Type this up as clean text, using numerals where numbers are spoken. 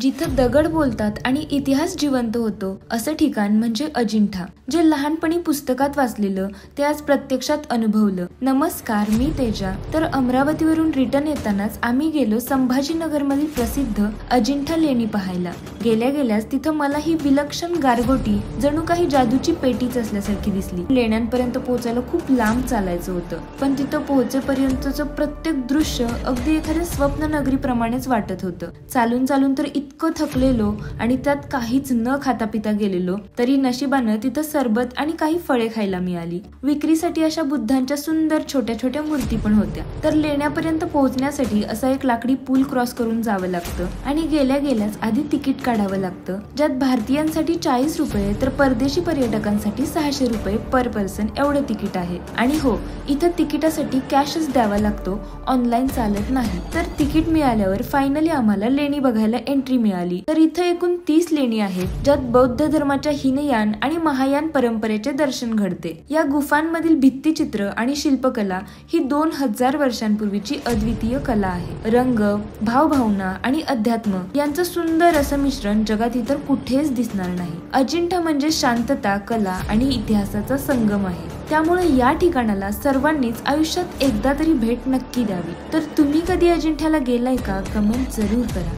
जिथं दगड बोलतात आणि इतिहास जिवंत होतो असं ठिकाण म्हणजे अजिंठा, जे लहानपणी पुस्तकात वाचलेलं ते आज प्रत्यक्षात अनुभवलं। नमस्कार, मी तेजा। तर अमरावतीवरून रिटर्न येतानाच आम्ही गेलो संभाजीनगर मधील प्रसिद्ध अजिंठा लेणी पाहायला। गेल्याच तिथं मला ही विलक्षण गारगोटी जणू काही जादूची पेटीच असल्यासारखी दिसली। लेण्यांपर्यंत पोहोचायला खूप लांब चालायचं होतं, पण तिथं पोहोचेपर्यंतचं प्रत्येक दृश्य अगदी एखाद्या स्वप्न नगरीप्रमाणेच वाटत होतं। चालून तर इतकं थकलेलो आणि त्यात काहीच न खाता पिता गेलेलो, तरी नशिबानं तिथं सरबत आणि काही फळे खायला मिळाली। विक्रीसाठी अशा बुद्धांच्या सुंदर छोट्या मूर्ती पण होत्या। तर लेण्यापर्यंत पोहोचण्यासाठी असा एक लाकडी पूल क्रॉस करून जावं लागतं आणि गेल्याच आधी तिकीट काढावं लागतं, ज्यात भारतीयांसाठी 40 रुपये तर परदेशी पर्यटकांसाठी 600 रुपये पर पर्सन एवढं तिकीट आहे। आणि हो, इथं तिकिटासाठी कॅशच द्यावा लागतो, ऑनलाईन चालत नाही। तर तिकीट मिळाल्यावर फायनली आम्हाला लेणी बघायला एंट्री मिळाली। तर इथं एकूण 30 लेणी आहेत, ज्यात बौद्ध धर्माच्या हीनयान आणि महायान परंपरेचे दर्शन घडते। या गुफांमधील भित्तिचित्र आणि शिल्पकला ही 2000 वर्षांपूर्वीची अद्वितीय कला आहे। रंग, भावभावना आणि अध्यात्म यांचं सुंदर असं मिश्रण जगात इतर कुठेच दिसणार नाही। अजिंठा म्हणजे शांतता, कला आणि इतिहासाचा संगम आहे। त्यामुळे या ठिकाणाला सर्वांनीच आयुष्यात एकदा तरी भेट नक्की द्यावी। तर तुम्ही कधी अजिंठ्याला गेलाय का? कमेंट जरूर करा।